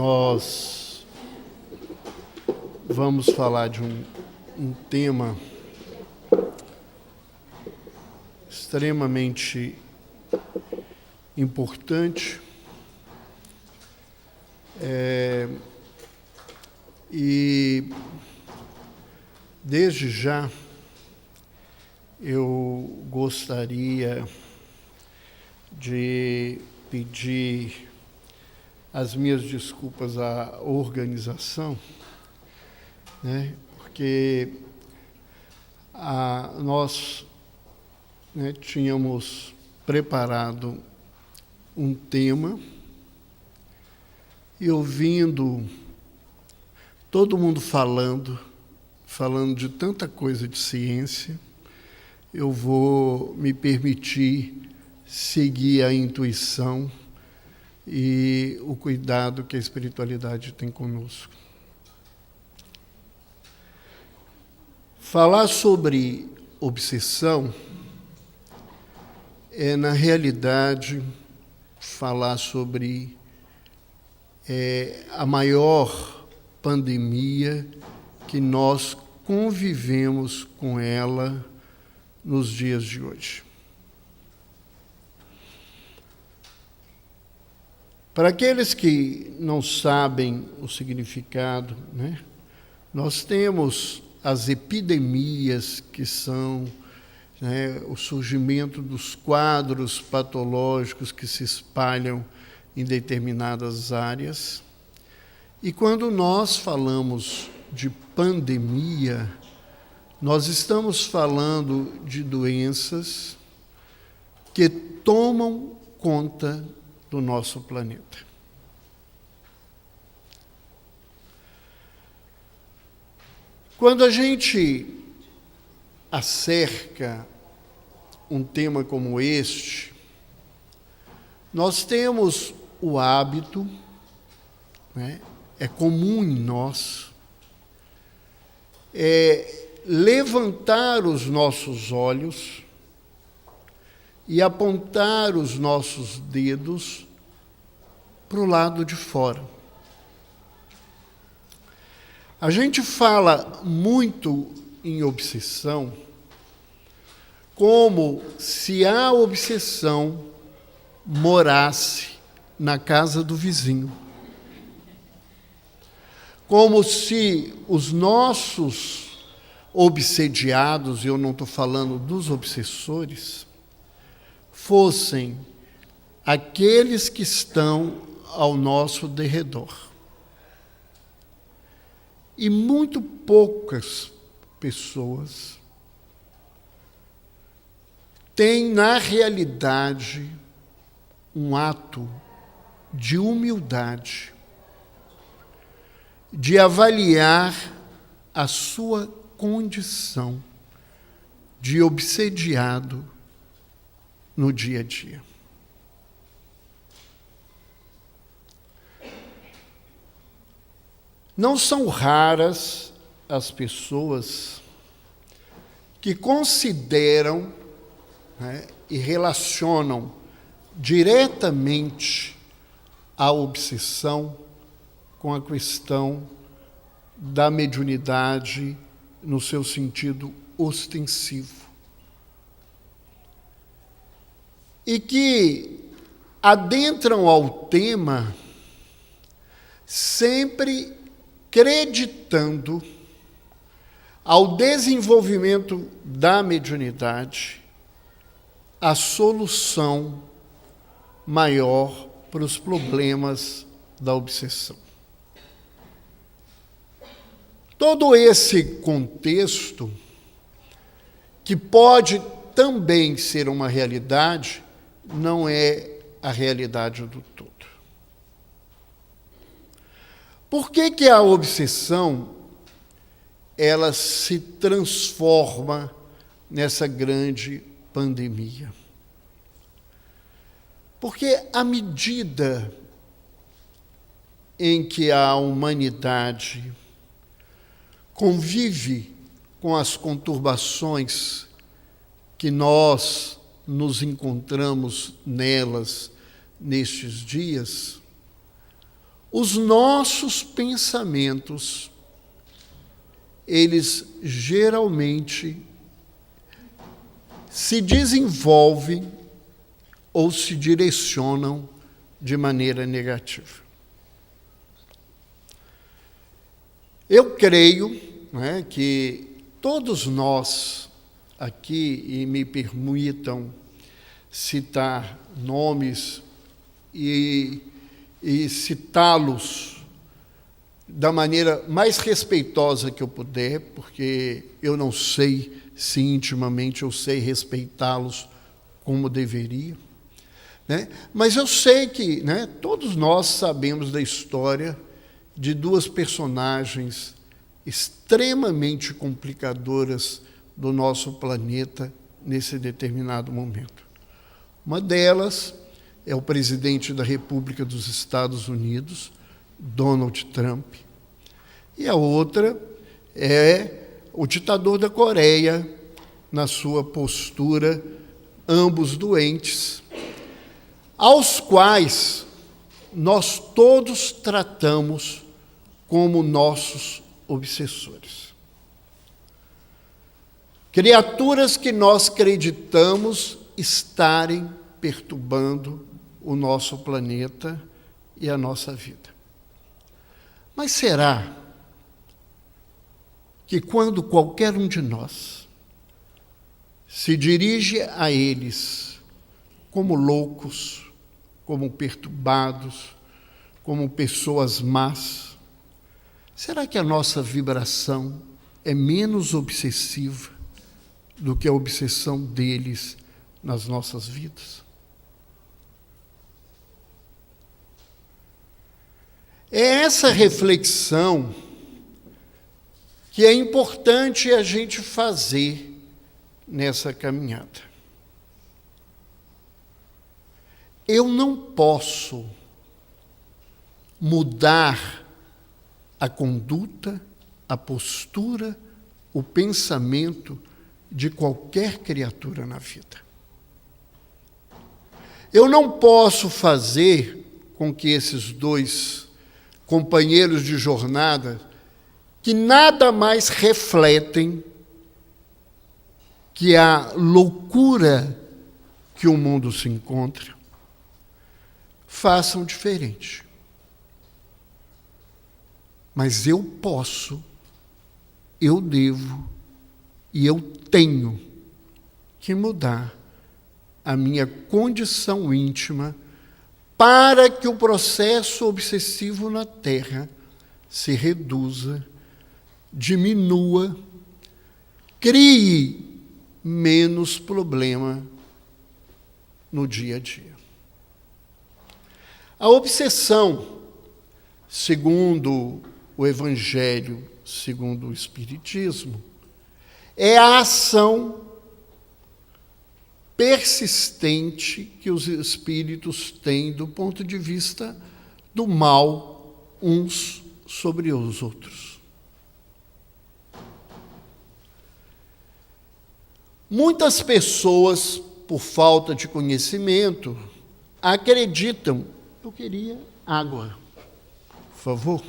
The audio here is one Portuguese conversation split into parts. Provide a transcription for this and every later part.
nós vamos falar de um tema extremamente importante e desde já eu gostaria de pedir as minhas desculpas à organização, porque nós tínhamos preparado um tema e ouvindo todo mundo falando de tanta coisa de ciência, eu vou me permitir seguir a intuição e o cuidado que a espiritualidade tem conosco. Falar sobre obsessão é, na realidade, falar sobre a maior pandemia que nós convivemos com ela nos dias de hoje. Para aqueles que não sabem o significado, nós temos as epidemias, que são o surgimento dos quadros patológicos que se espalham em determinadas áreas. E quando nós falamos de pandemia, nós estamos falando de doenças que tomam conta do nosso planeta. Quando a gente acerca um tema como este, nós temos o hábito, é comum em nós, levantar os nossos olhos e apontar os nossos dedos para o lado de fora. A gente fala muito em obsessão como se a obsessão morasse na casa do vizinho. Como se os nossos obsediados, eu não estou falando dos obsessores, fossem aqueles que estão ao nosso derredor. E muito poucas pessoas têm, na realidade, um ato de humildade, de avaliar a sua condição de obsediado no dia a dia. Não são raras as pessoas que consideram e relacionam diretamente a obsessão com a questão da mediunidade no seu sentido ostensivo. E que adentram ao tema sempre acreditando ao desenvolvimento da mediunidade a solução maior para os problemas da obsessão. Todo esse contexto, que pode também ser uma realidade, não é a realidade do todo. Por que a obsessão ela se transforma nessa grande pandemia? Porque à medida em que a humanidade convive com as conturbações que nós nos encontramos nelas nestes dias, os nossos pensamentos, eles geralmente se desenvolvem ou se direcionam de maneira negativa. Eu creio, né, que todos nós aqui, e me permitam citar nomes e citá-los da maneira mais respeitosa que eu puder, porque eu não sei se intimamente eu sei respeitá-los como deveria, né? Mas eu sei que, né, todos nós sabemos da história de duas personagens extremamente complicadoras do nosso planeta nesse determinado momento. Uma delas é o presidente da República dos Estados Unidos, Donald Trump, e a outra é o ditador da Coreia, na sua postura, ambos doentes, aos quais nós todos tratamos como nossos obsessores. Criaturas que nós acreditamos estarem perturbando o nosso planeta e a nossa vida. Mas será que quando qualquer um de nós se dirige a eles como loucos, como perturbados, como pessoas más, será que a nossa vibração é menos obsessiva do que a obsessão deles nas nossas vidas? É essa reflexão que é importante a gente fazer nessa caminhada. Eu não posso mudar a conduta, a postura, o pensamento de qualquer criatura na vida. Eu não posso fazer com que esses dois companheiros de jornada, que nada mais refletem que a loucura que o mundo se encontra, façam diferente. Mas eu posso, eu devo e eu tenho que mudar a minha condição íntima para que o processo obsessivo na Terra se reduza, diminua, crie menos problema no dia a dia. A obsessão, segundo o Evangelho, segundo o Espiritismo, é a ação persistente que os espíritos têm do ponto de vista do mal uns sobre os outros. Muitas pessoas, por falta de conhecimento, acreditam... Eu queria água, por favor.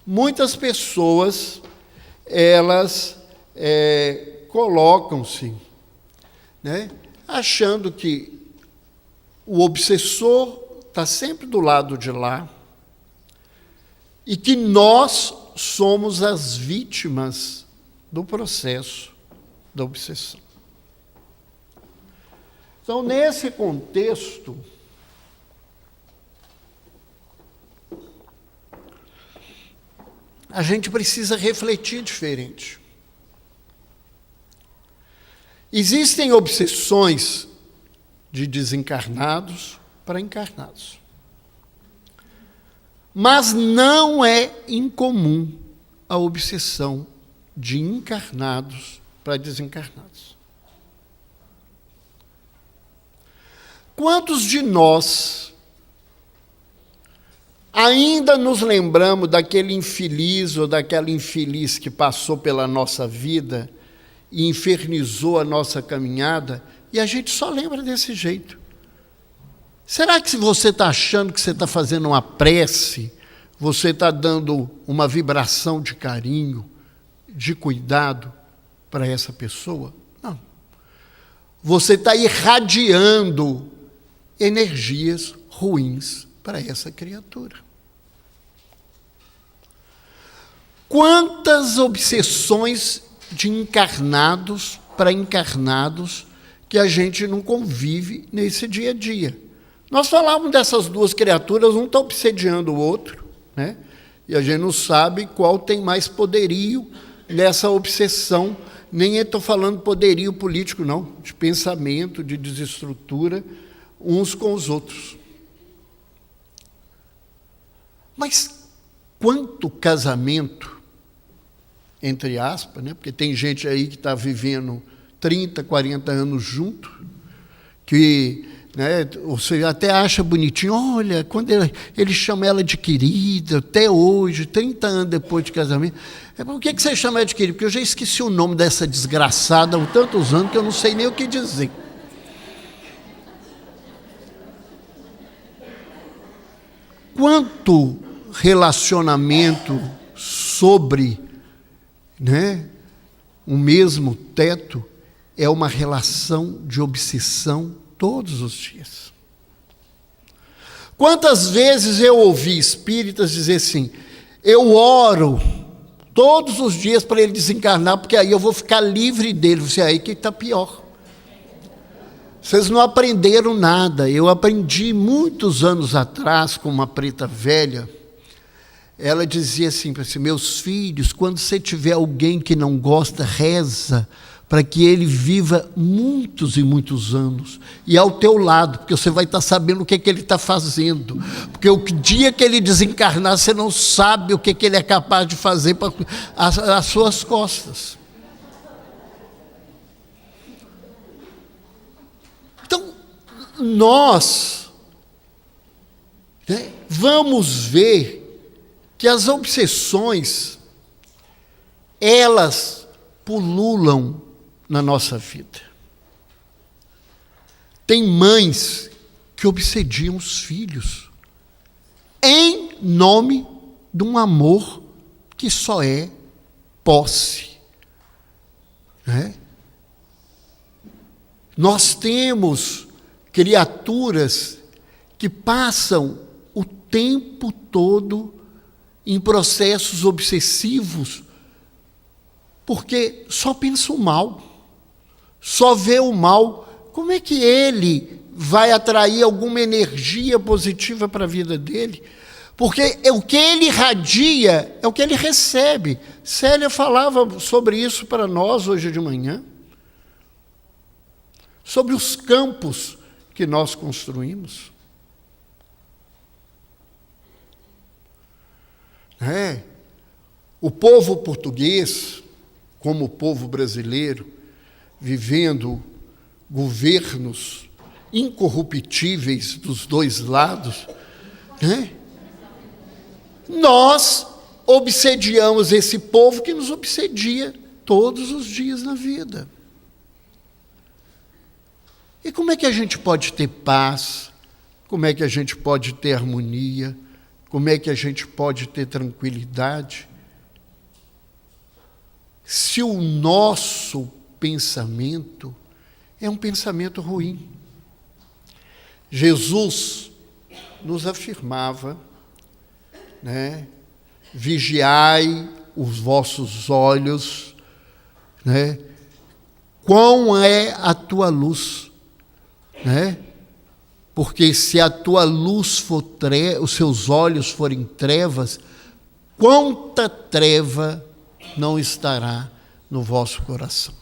Muitas pessoas, elas colocam-se, né, achando que o obsessor está sempre do lado de lá e que nós somos as vítimas do processo da obsessão. Então, nesse contexto, a gente precisa refletir diferente. Existem obsessões de desencarnados para encarnados. Mas não é incomum a obsessão de encarnados para desencarnados. Quantos de nós ainda nos lembramos daquele infeliz ou daquela infeliz que passou pela nossa vida e infernizou a nossa caminhada, e a gente só lembra desse jeito? Será que se você está achando que você está fazendo uma prece, você está dando uma vibração de carinho, de cuidado para essa pessoa? Não. Você está irradiando energias ruins para essa criatura. Quantas obsessões de encarnados para encarnados que a gente não convive nesse dia a dia. Nós falávamos dessas duas criaturas, um está obsediando o outro, né? E a gente não sabe qual tem mais poderio nessa obsessão. Nem estou falando poderio político, não, de pensamento, de desestrutura, uns com os outros. Mas quanto casamento, entre aspas, né? Porque tem gente aí que está vivendo 30, 40 anos junto, que, né, você até acha bonitinho, olha, quando ele chama ela de querida, até hoje, 30 anos depois de casamento. Por que você chama ela de querida? Porque eu já esqueci o nome dessa desgraçada há tantos anos que eu não sei nem o que dizer. Quanto relacionamento sobre, né, o mesmo teto é uma relação de obsessão todos os dias. Quantas vezes eu ouvi espíritas dizer assim, eu oro todos os dias para ele desencarnar, porque aí eu vou ficar livre dele. Você aí que está pior. Vocês não aprenderam nada. Eu aprendi muitos anos atrás com uma preta velha. Ela dizia assim para si, meus filhos, quando você tiver alguém que não gosta, reza para que ele viva muitos e muitos anos, e ao teu lado, porque você vai estar sabendo o que ele está fazendo, porque o dia que ele desencarnar, você não sabe o que ele é capaz de fazer para as suas costas. Então, nós, né, vamos ver que as obsessões, elas pululam na nossa vida. Tem mães que obsediam os filhos em nome de um amor que só é posse, né? Nós temos criaturas que passam o tempo todo em processos obsessivos porque só pensa o mal, só vê o mal. Como é que ele vai atrair alguma energia positiva para a vida dele? Porque o que ele irradia é o que ele recebe. Célia falava sobre isso para nós hoje de manhã, sobre os campos que nós construímos. O povo português, como o povo brasileiro, vivendo governos incorruptíveis dos dois lados, né? Nós obsediamos esse povo que nos obsedia todos os dias na vida. E como é que a gente pode ter paz? Como é que a gente pode ter harmonia? Como é que a gente pode ter tranquilidade? Se o nosso pensamento é um pensamento ruim. Jesus nos afirmava, né? Vigiai os vossos olhos, né? Quão é a tua luz, né? Porque se a tua luz for os seus olhos forem trevas, quanta treva não estará no vosso coração.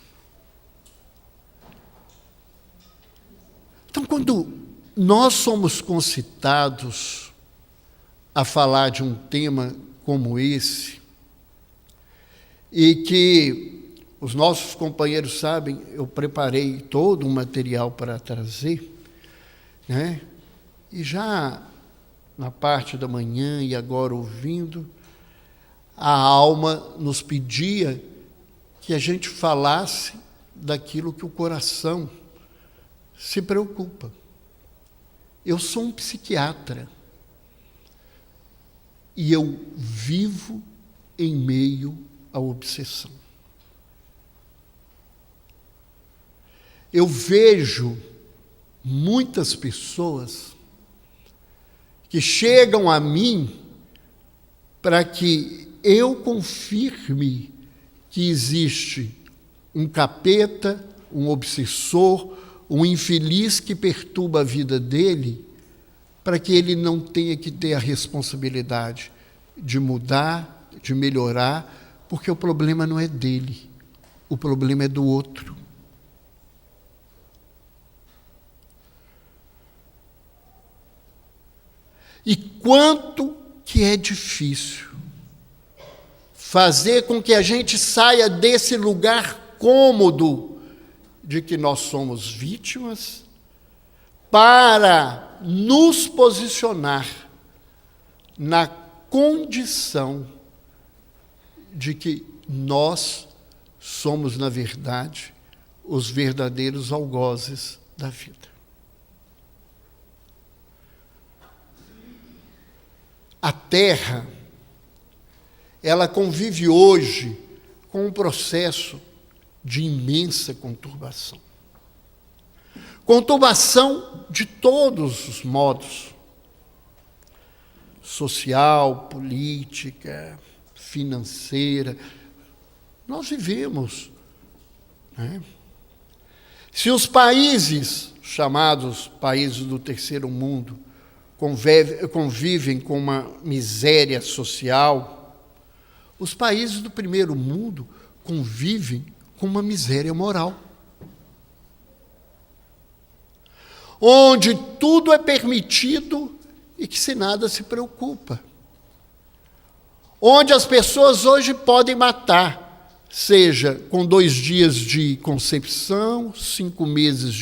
Então, quando nós somos concitados a falar de um tema como esse, e que os nossos companheiros sabem, eu preparei todo um material para trazer, né? E já na parte da manhã e agora ouvindo, a alma nos pedia que a gente falasse daquilo que o coração se preocupa. Eu sou um psiquiatra. E eu vivo em meio à obsessão. Eu vejo muitas pessoas que chegam a mim para que eu confirme que existe um capeta, um obsessor, um infeliz que perturba a vida dele, para que ele não tenha que ter a responsabilidade de mudar, de melhorar, porque o problema não é dele, o problema é do outro. E quanto que é difícil fazer com que a gente saia desse lugar cômodo de que nós somos vítimas, para nos posicionar na condição de que nós somos, na verdade, os verdadeiros algozes da vida. A Terra, ela convive hoje com um processo de imensa conturbação. Conturbação de todos os modos. Social, política, financeira. Nós vivemos, né? Se os países, chamados países do terceiro mundo, convivem com uma miséria social, os países do primeiro mundo convivem com uma miséria moral. Onde tudo é permitido e que se nada se preocupa. Onde as pessoas hoje podem matar, seja com 2 dias de concepção, 5 meses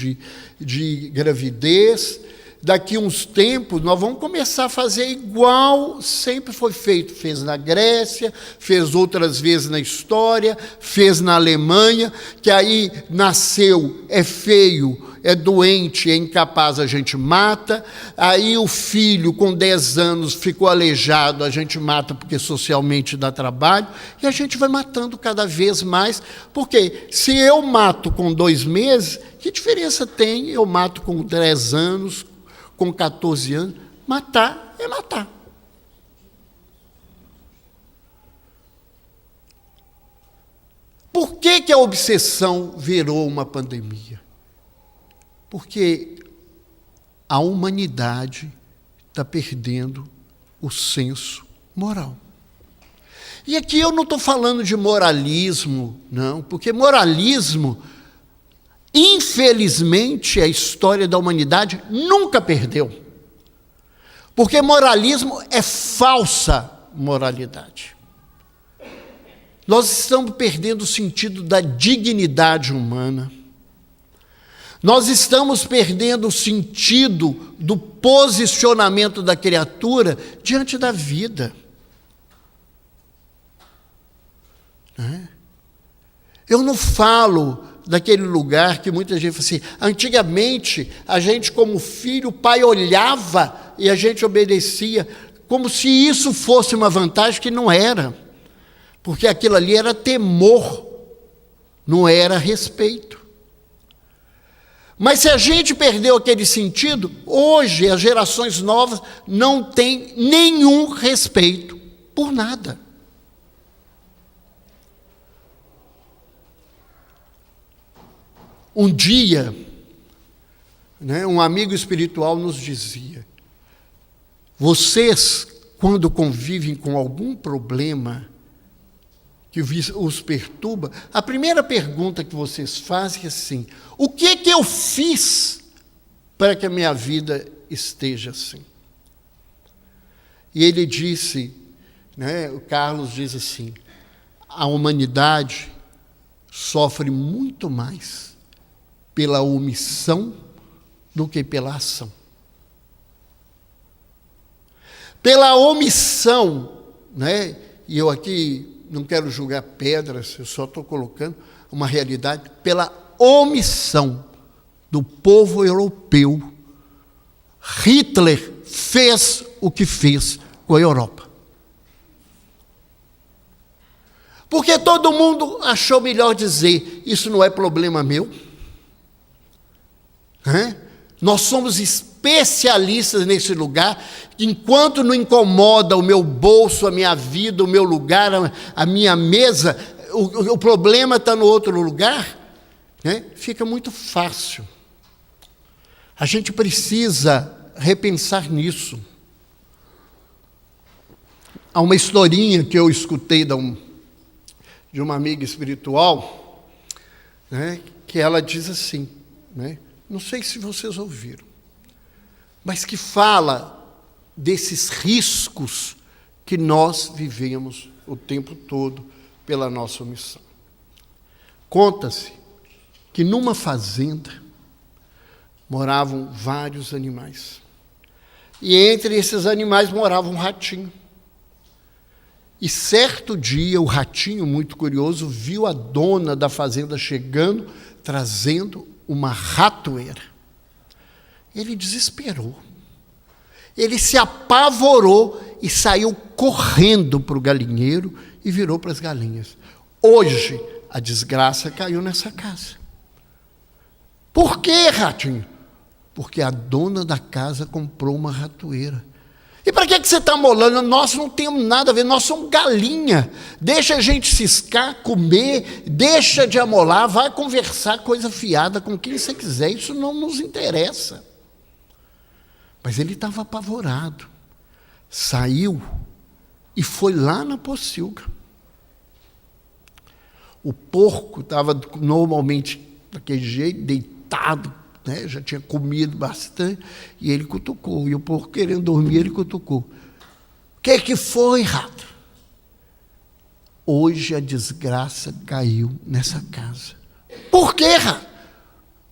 de gravidez. Daqui uns tempos, nós vamos começar a fazer igual sempre foi feito. Fez na Grécia, fez outras vezes na história, fez na Alemanha, que aí nasceu, é feio, é doente, é incapaz, a gente mata. Aí o filho, com 10 anos, ficou aleijado, a gente mata porque socialmente dá trabalho. E a gente vai matando cada vez mais. Porque se eu mato com 2 meses, que diferença tem? Eu mato com 10 anos, com 14 anos, matar é matar. Por que a obsessão virou uma pandemia? Porque a humanidade está perdendo o senso moral. E aqui eu não estou falando de moralismo, não, porque moralismo, infelizmente, a história da humanidade nunca perdeu. Porque moralismo é falsa moralidade. Nós estamos perdendo o sentido da dignidade humana. Nós estamos perdendo o sentido do posicionamento da criatura diante da vida. Eu não falo daquele lugar que muita gente fala assim, antigamente a gente como filho, o pai olhava e a gente obedecia, como se isso fosse uma vantagem, que não era, porque aquilo ali era temor, não era respeito. Mas se a gente perdeu aquele sentido, hoje as gerações novas não têm nenhum respeito por nada. Um dia, um amigo espiritual nos dizia, vocês, quando convivem com algum problema que os perturba, a primeira pergunta que vocês fazem é assim, o que eu fiz para que a minha vida esteja assim? E ele disse, o Carlos diz assim, a humanidade sofre muito mais pela omissão do que pela ação. Pela omissão, e eu aqui não quero julgar pedras, eu só estou colocando uma realidade, pela omissão do povo europeu Hitler fez o que fez com a Europa. Porque todo mundo achou melhor dizer, isso não é problema meu. Nós somos especialistas nesse lugar, enquanto não incomoda o meu bolso, a minha vida, o meu lugar, a minha mesa, o problema está no outro lugar, fica muito fácil. A gente precisa repensar nisso. Há uma historinha que eu escutei de uma amiga espiritual, que ela diz assim, não sei se vocês ouviram, mas que fala desses riscos que nós vivemos o tempo todo pela nossa omissão. Conta-se que numa fazenda moravam vários animais. E entre esses animais morava um ratinho. E certo dia, o ratinho, muito curioso, viu a dona da fazenda chegando, trazendo uma ratoeira. Ele desesperou. Ele se apavorou e saiu correndo para o galinheiro e virou para as galinhas. Hoje, a desgraça caiu nessa casa. Por quê, ratinho? Porque a dona da casa comprou uma ratoeira. E para que você está molando? Nós não temos nada a ver, nós somos galinha. Deixa a gente ciscar, comer, deixa de amolar, vai conversar coisa fiada com quem você quiser, isso não nos interessa. Mas ele estava apavorado. Saiu e foi lá na pocilga. O porco estava normalmente daquele jeito, deitado, já tinha comido bastante, e ele cutucou. E o porco, querendo dormir, ele cutucou. O que foi, rato? Hoje a desgraça caiu nessa casa. Por quê, rato?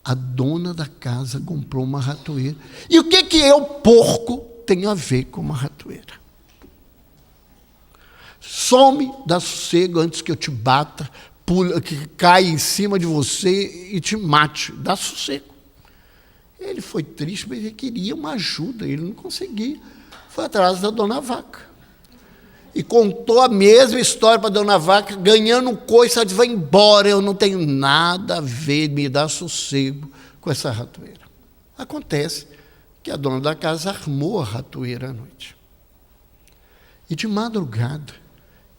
A dona da casa comprou uma ratoeira. E o que eu, porco, tenho a ver com uma ratoeira? Some, dá sossego antes que eu te bata, pula, que caia em cima de você e te mate. Dá sossego. Ele foi triste, mas ele queria uma ajuda, ele não conseguia. Foi atrás da dona Vaca. E contou a mesma história para a dona Vaca, ganhando um coice, ela disse, vai embora, eu não tenho nada a ver, me dá sossego com essa ratoeira. Acontece que a dona da casa armou a ratoeira à noite. E de madrugada,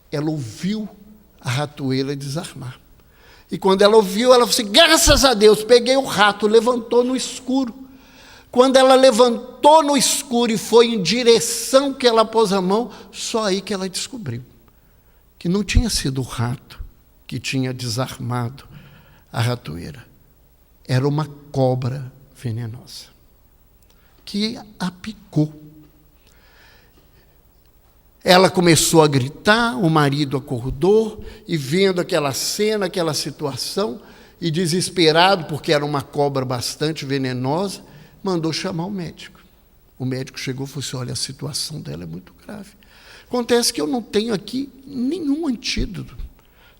ela ouviu a ratoeira desarmar. E quando ela ouviu, ela falou assim, graças a Deus, peguei o rato, levantou no escuro. Quando ela levantou no escuro e foi em direção que ela pôs a mão, só aí que ela descobriu que não tinha sido o rato que tinha desarmado a ratoeira. Era uma cobra venenosa que a picou. Ela começou a gritar, o marido acordou, e vendo aquela cena, aquela situação, e desesperado, porque era uma cobra bastante venenosa, mandou chamar o médico. O médico chegou e falou assim, olha, a situação dela é muito grave. Acontece que eu não tenho aqui nenhum antídoto.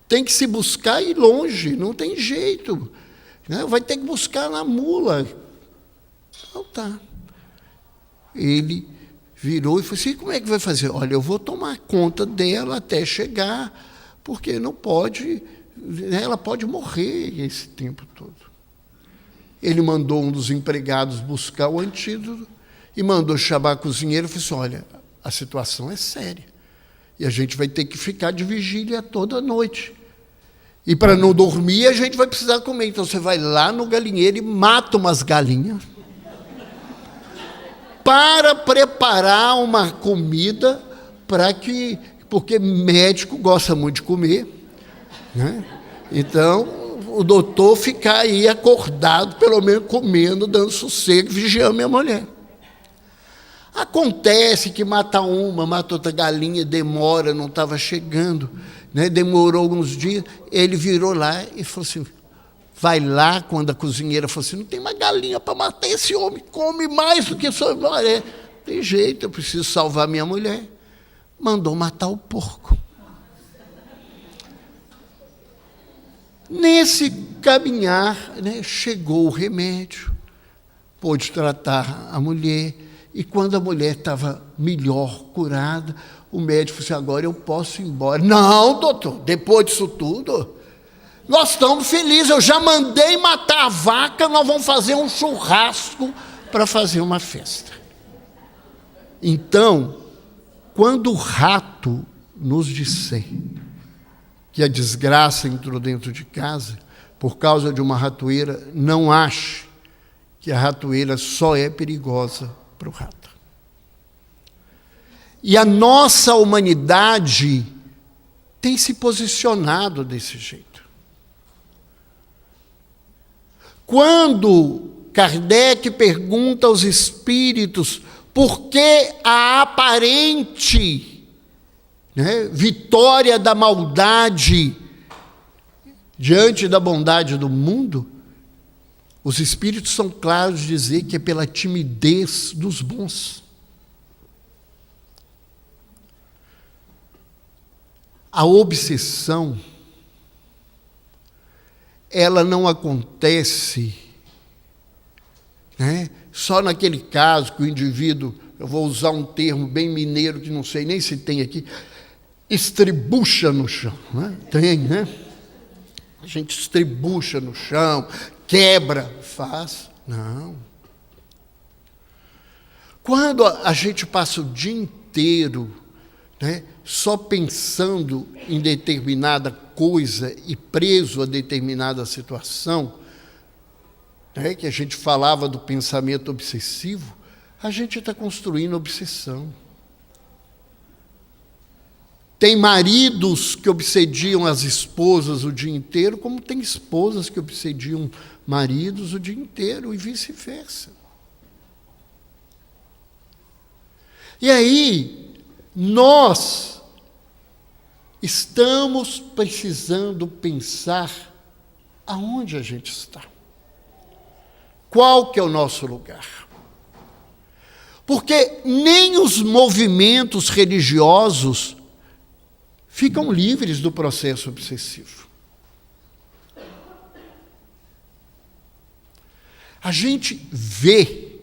Tem que se buscar e ir longe, não tem jeito. Vai ter que buscar na mula. Então tá. Ele virou e falou assim, como é que vai fazer? Olha, eu vou tomar conta dela até chegar, porque não pode, ela pode morrer esse tempo todo. Ele mandou um dos empregados buscar o antídoto e mandou chamar a cozinheira e falou assim, olha, a situação é séria e a gente vai ter que ficar de vigília toda noite. E para não dormir, a gente vai precisar comer. Então você vai lá no galinheiro e mata umas galinhas para preparar uma comida porque médico gosta muito de comer, Então, o doutor ficar aí acordado, pelo menos comendo, dando sossego, vigiando minha mulher. Acontece que mata outra galinha, demora, não estava chegando, demorou alguns dias, ele virou lá e falou assim, vai lá, quando a cozinheira falou assim, não tem uma galinha para matar esse homem, come mais do que sua mulher. Tem jeito, eu preciso salvar minha mulher. Mandou matar o porco. Nesse caminhar, chegou o remédio, pôde tratar a mulher, E quando a mulher estava melhor, curada, o médico disse, agora eu posso ir embora. Não, doutor, depois disso tudo, nós estamos felizes, eu já mandei matar a vaca, nós vamos fazer um churrasco para fazer uma festa. Então, quando o rato nos disser que a desgraça entrou dentro de casa, por causa de uma ratoeira, não ache que a ratoeira só é perigosa para o rato. E a nossa humanidade tem se posicionado desse jeito. Quando Kardec pergunta aos espíritos por que a aparente vitória da maldade diante da bondade do mundo, os espíritos são claros de dizer que é pela timidez dos bons. A obsessão, ela não acontece só naquele caso que o indivíduo, eu vou usar um termo bem mineiro que não sei nem se tem aqui, estribucha no chão. Tem, né? A gente estribucha no chão, quebra, faz. Não. Quando a gente passa o dia inteiro só pensando em determinada coisa e preso a determinada situação, que a gente falava do pensamento obsessivo, a gente está construindo obsessão. Tem maridos que obsediam as esposas o dia inteiro, como tem esposas que obsediam maridos o dia inteiro, e vice-versa. E aí, nós estamos precisando pensar aonde a gente está. Qual que é o nosso lugar? Porque nem os movimentos religiosos ficam livres do processo obsessivo. A gente vê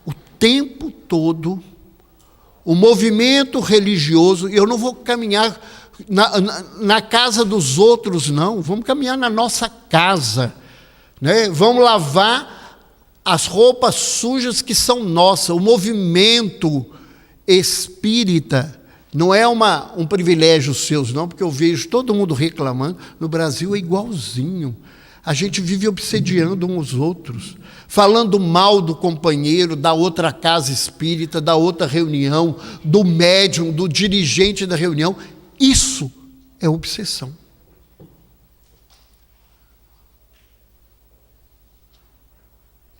o tempo todo o movimento religioso, e eu não vou caminhar na casa dos outros, não, vamos caminhar na nossa casa, vamos lavar as roupas sujas que são nossas. O movimento espírita não é um privilégio seu, não, porque eu vejo todo mundo reclamando. No Brasil é igualzinho. A gente vive obsediando uns aos outros, falando mal do companheiro, da outra casa espírita, da outra reunião, do médium, do dirigente da reunião. Isso é obsessão.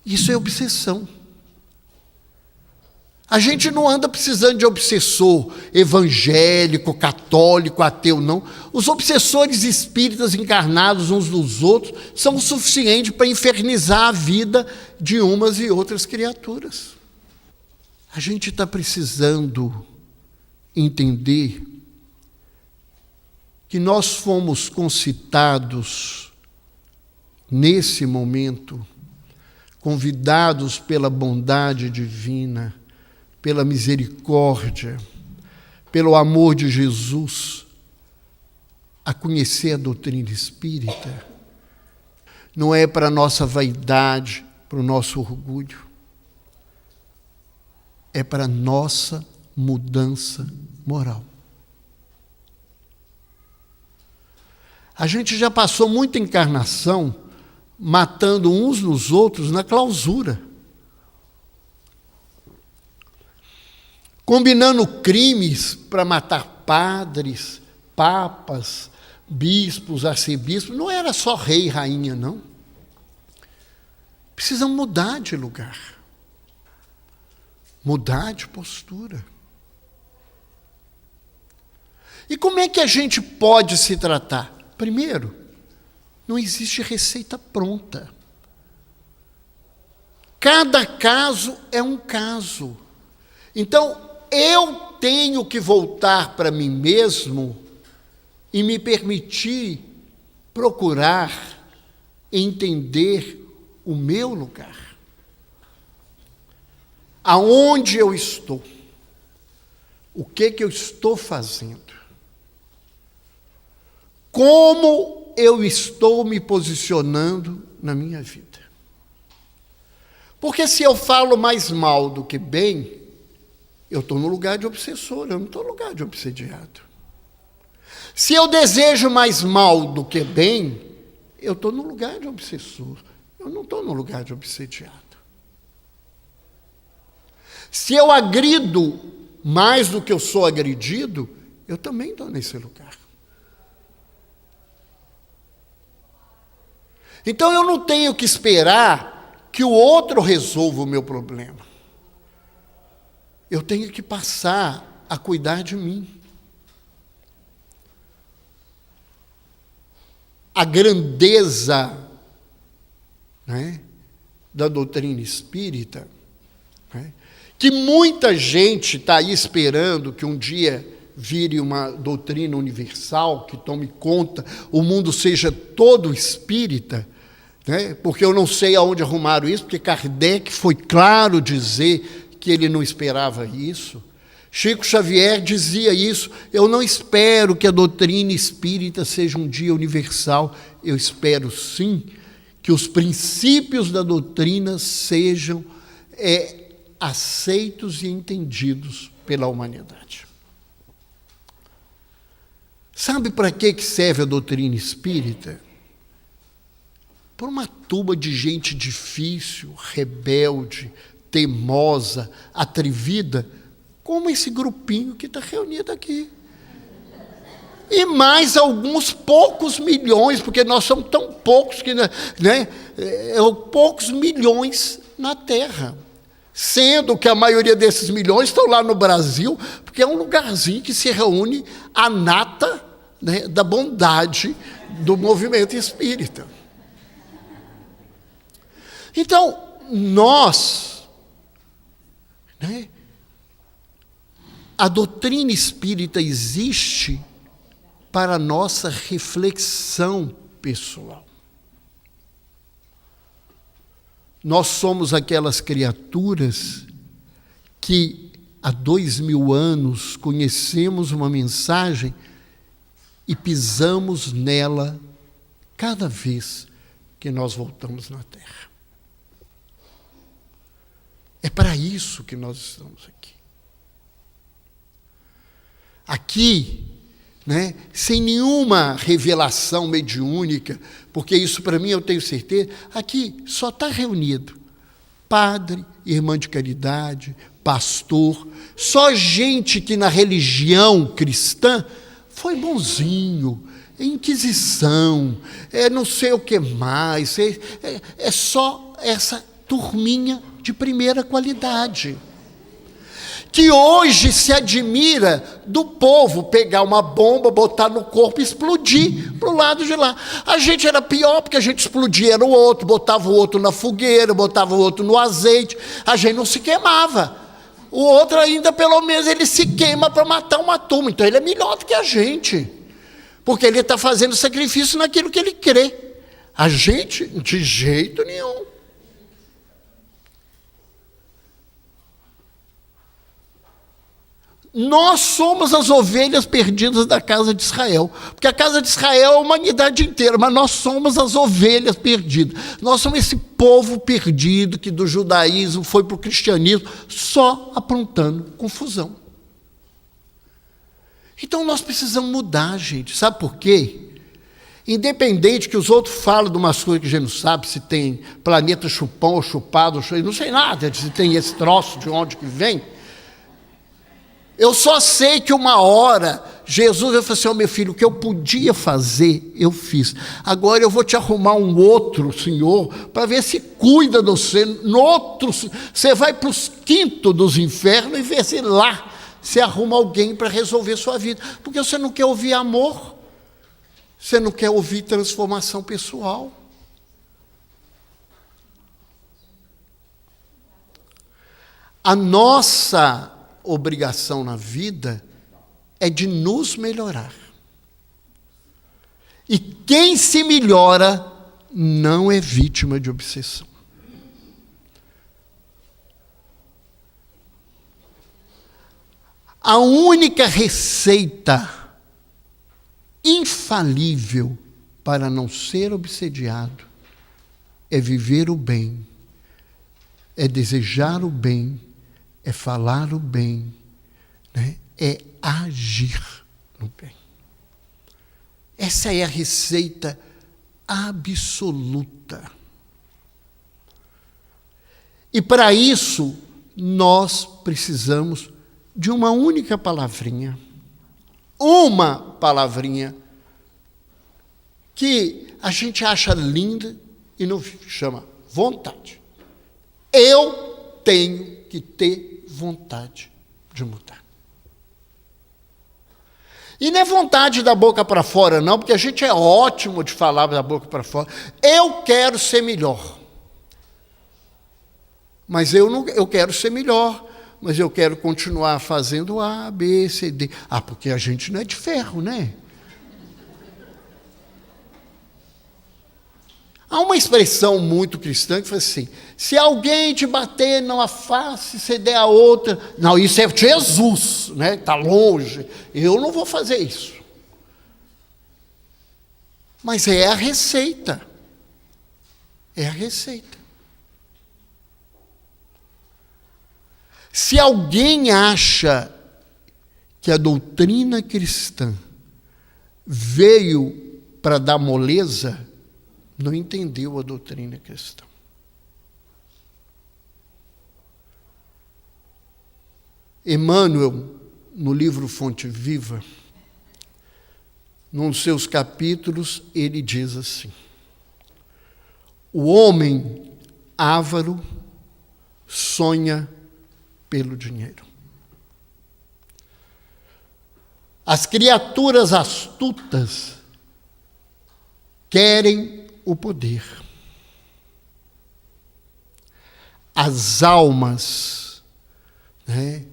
Isso é obsessão. A gente não anda precisando de obsessor evangélico, católico, ateu, não. Os obsessores espíritas encarnados uns dos outros são o suficiente para infernizar a vida de umas e outras criaturas. A gente está precisando entender que nós fomos concitados nesse momento, convidados pela bondade divina, pela misericórdia, pelo amor de Jesus, a conhecer a doutrina espírita. Não é para a nossa vaidade, para o nosso orgulho. É para a nossa mudança moral. A gente já passou muita encarnação matando uns nos outros na clausura, combinando crimes para matar padres, papas, bispos, arcebispos. Não era só rei e rainha, não. Precisamos mudar de lugar, mudar de postura. E como é que a gente pode se tratar? Primeiro, não existe receita pronta. Cada caso é um caso. Então, eu tenho que voltar para mim mesmo e me permitir procurar entender o meu lugar. aonde eu estou, o que eu estou fazendo, como eu estou me posicionando na minha vida. Porque se eu falo mais mal do que bem, eu estou no lugar de obsessor, eu não estou no lugar de obsediado. Se eu desejo mais mal do que bem, eu estou no lugar de obsessor, eu não estou no lugar de obsediado. Se eu agrido mais do que eu sou agredido, eu também estou nesse lugar. Então eu não tenho que esperar que o outro resolva o meu problema. Eu tenho que passar a cuidar de mim. A grandeza, né, da doutrina espírita, né, que muita gente está aí esperando que um dia vire uma doutrina universal, que tome conta, o mundo seja todo espírita, né, porque eu não sei aonde arrumaram isso, porque Kardec foi claro dizer que ele não esperava isso. Chico Xavier dizia isso: eu não espero que a doutrina espírita seja um dia universal, eu espero sim que os princípios da doutrina sejam aceitos e entendidos pela humanidade. Sabe para que serve a doutrina espírita? Para uma turba de gente difícil, rebelde, teimosa, atrevida, como esse grupinho que está reunido aqui. E mais alguns poucos milhões, porque nós somos tão poucos que, né, poucos milhões na Terra. Sendo que a maioria desses milhões estão lá no Brasil, porque é um lugarzinho que se reúne a nata, né, da bondade do movimento espírita. Então, nós, né, a doutrina espírita existe para a nossa reflexão pessoal. Nós somos aquelas criaturas que há 2000 anos conhecemos uma mensagem e pisamos nela cada vez que nós voltamos na Terra. É para isso que nós estamos aqui. Aqui, né, sem nenhuma revelação mediúnica, porque isso para mim eu tenho certeza, aqui só está reunido padre, irmã de caridade, pastor, só gente que na religião cristã foi bonzinho, Inquisição, não sei o que mais, é só essa turminha de primeira qualidade, que hoje se admira do povo pegar uma bomba, botar no corpo e explodir para o lado de lá. A gente era pior, porque a gente explodia era o outro, botava o outro na fogueira, botava o outro no azeite, a gente não se queimava. O outro ainda, pelo menos, ele se queima para matar uma turma, então ele é melhor do que a gente, porque ele está fazendo sacrifício naquilo que ele crê. A gente, de jeito nenhum. Nós somos as ovelhas perdidas da casa de Israel, porque a casa de Israel é a humanidade inteira, mas nós somos as ovelhas perdidas. Nós somos esse povo perdido que do judaísmo foi para o cristianismo, só aprontando confusão. Então nós precisamos mudar, gente. Sabe por quê? Independente que os outros falam de umas coisas que a gente não sabe, se tem planeta chupão ou chupado, eu não sei nada, se tem esse troço, de onde que vem. Eu só sei que uma hora Jesus vai falar assim: meu filho, o que eu podia fazer, eu fiz. Agora eu vou te arrumar um outro senhor para ver se cuida de você. No outro, você vai para os quintos dos infernos e vê se lá você arruma alguém para resolver sua vida. Porque você não quer ouvir amor, você não quer ouvir transformação pessoal. A nossa obrigação na vida é de nos melhorar. E quem se melhora não é vítima de obsessão. A única receita infalível para não ser obsediado é viver o bem, é desejar o bem, é falar o bem, né? É agir no bem. Essa é a receita absoluta. E para isso, nós precisamos de uma única palavrinha. Uma palavrinha que a gente acha linda e não chama vontade. Eu tenho que ter vontade de mudar. E não é vontade da boca para fora, não, porque a gente é ótimo de falar da boca para fora. Eu quero ser melhor. Mas eu quero ser melhor, mas eu quero continuar fazendo A, B, C, D. Ah, porque a gente não é de ferro, né? Há uma expressão muito cristã que fala assim: se alguém te bater numa face, você der a outra. Não, isso é Jesus, né? Está longe. Eu não vou fazer isso. Mas é a receita. É a receita. Se alguém acha que a doutrina cristã veio para dar moleza, não entendeu a doutrina cristã. Emmanuel, no livro Fonte Viva, num dos seus capítulos, ele diz assim: o homem avaro sonha pelo dinheiro. As criaturas astutas querem o poder. As almas, né?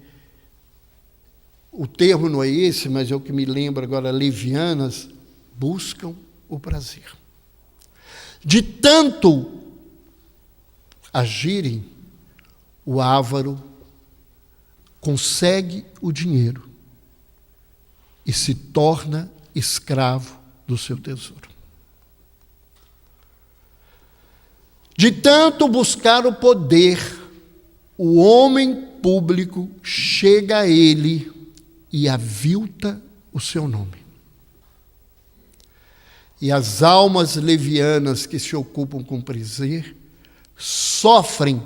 O termo não é esse, mas é o que me lembra agora, levianas, buscam o prazer. De tanto agirem, o avaro consegue o dinheiro e se torna escravo do seu tesouro. De tanto buscar o poder, o homem público chega a ele e avilta o seu nome. E as almas levianas que se ocupam com prazer sofrem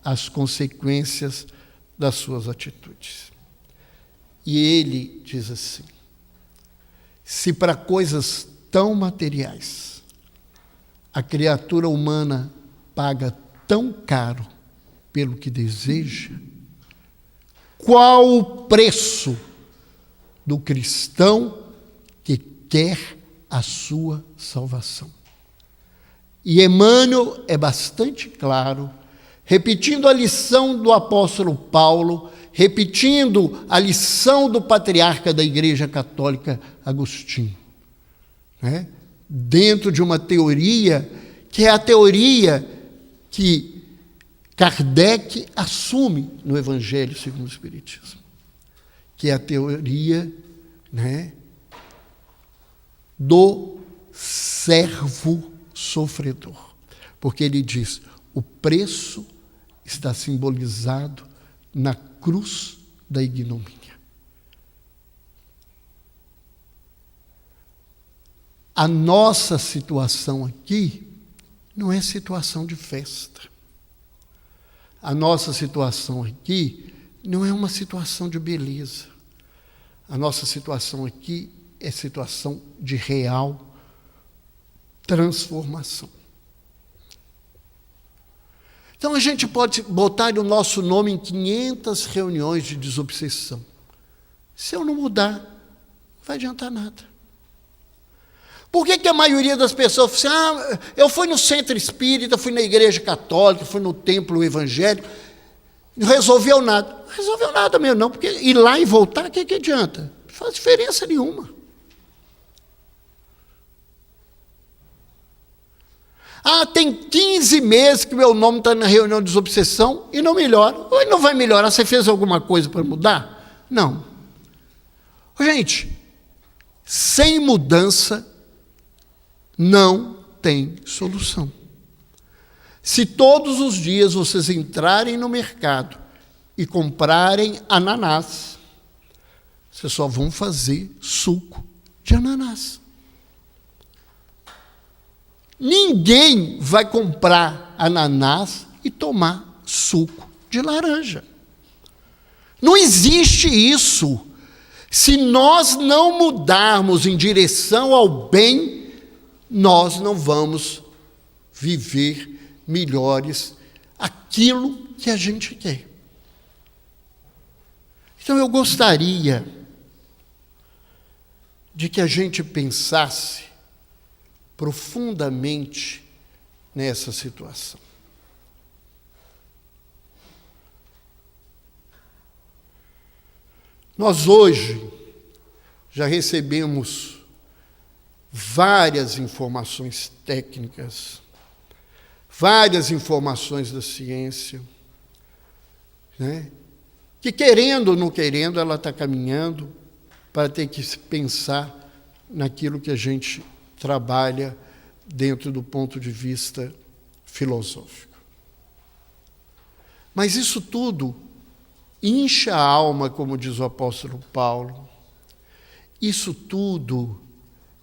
as consequências das suas atitudes. E ele diz assim: se para coisas tão materiais a criatura humana paga tão caro pelo que deseja, qual o preço do cristão que quer a sua salvação? E Emmanuel é bastante claro, repetindo a lição do apóstolo Paulo, repetindo a lição do patriarca da Igreja Católica, Agostinho, né? Dentro de uma teoria que é a teoria que Kardec assume no Evangelho segundo o Espiritismo, que é a teoria, né, do servo sofredor. Porque ele diz: o preço está simbolizado na cruz da ignomínia. A nossa situação aqui não é situação de festa. A nossa situação aqui não é uma situação de beleza. A nossa situação aqui é situação de real transformação. Então a gente pode botar o nosso nome em 500 reuniões de desobsessão. Se eu não mudar, não vai adiantar nada. Por que a maioria das pessoas fala assim: eu fui no centro espírita, fui na igreja católica, fui no templo evangélico, não resolveu nada? Não resolveu nada mesmo não, porque ir lá e voltar, o que adianta? Não faz diferença nenhuma. Tem 15 meses que meu nome está na reunião de desobsessão e não melhora. Ou não vai melhorar, você fez alguma coisa para mudar? Não. Gente, sem mudança não tem solução. Se todos os dias vocês entrarem no mercado e comprarem ananás, vocês só vão fazer suco de ananás. Ninguém vai comprar ananás e tomar suco de laranja. Não existe isso. Se nós não mudarmos em direção ao bem, nós não vamos viver melhores aquilo que a gente quer. Então eu gostaria de que a gente pensasse profundamente nessa situação. Nós hoje já recebemos várias informações técnicas, várias informações da ciência, né? Que querendo ou não querendo, ela está caminhando para ter que pensar naquilo que a gente trabalha dentro do ponto de vista filosófico. Mas isso tudo incha a alma, como diz o apóstolo Paulo. Isso tudo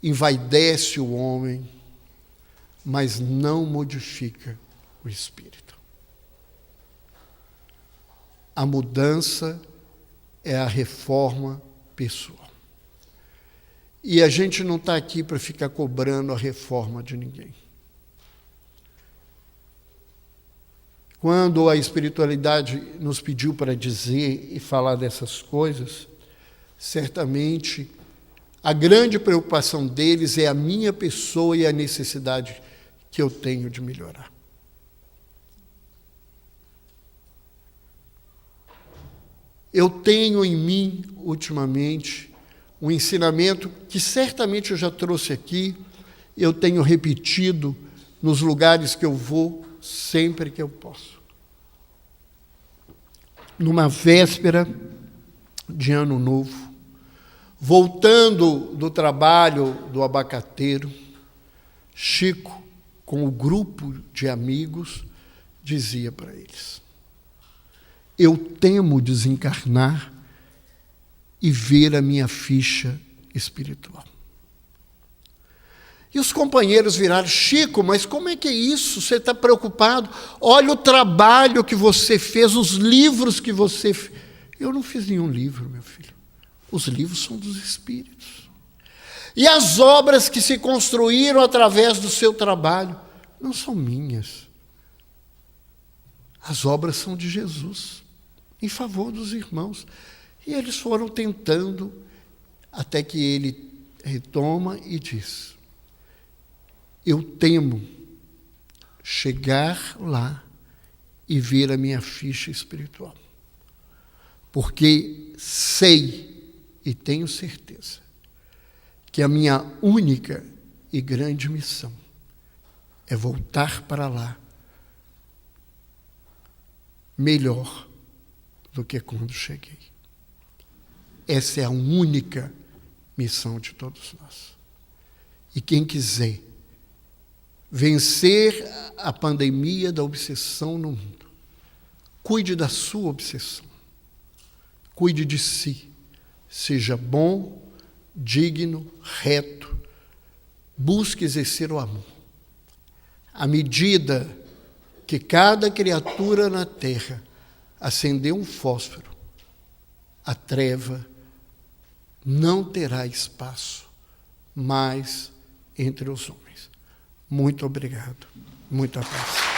envaidece o homem, mas não modifica o espírito. A mudança é a reforma pessoal. E a gente não está aqui para ficar cobrando a reforma de ninguém. Quando a espiritualidade nos pediu para dizer e falar dessas coisas, certamente a grande preocupação deles é a minha pessoa e a necessidade que eu tenho de melhorar. Eu tenho em mim, ultimamente, um ensinamento que certamente eu já trouxe aqui, eu tenho repetido nos lugares que eu vou, sempre que eu posso. Numa véspera de Ano Novo, voltando do trabalho do abacateiro, Chico, com o grupo de amigos, dizia para eles: eu temo desencarnar e ver a minha ficha espiritual. E os companheiros viraram: Chico, mas como é que é isso? Você está preocupado? Olha o trabalho que você fez, os livros que você fez. Eu não fiz nenhum livro, meu filho. Os livros são dos espíritos. E as obras que se construíram através do seu trabalho não são minhas. As obras são de Jesus, em favor dos irmãos. E eles foram tentando, até que ele retoma e diz: eu temo chegar lá e ver a minha ficha espiritual, porque sei e tenho certeza que a minha única e grande missão é voltar para lá melhor do que quando cheguei. Essa é a única missão de todos nós. E quem quiser vencer a pandemia da obsessão no mundo, cuide da sua obsessão. Cuide de si. Seja bom, digno, reto. Busque exercer o amor. À medida que cada criatura na terra acender um fósforo, a treva não terá espaço mais entre os homens. Muito obrigado. Muita paz.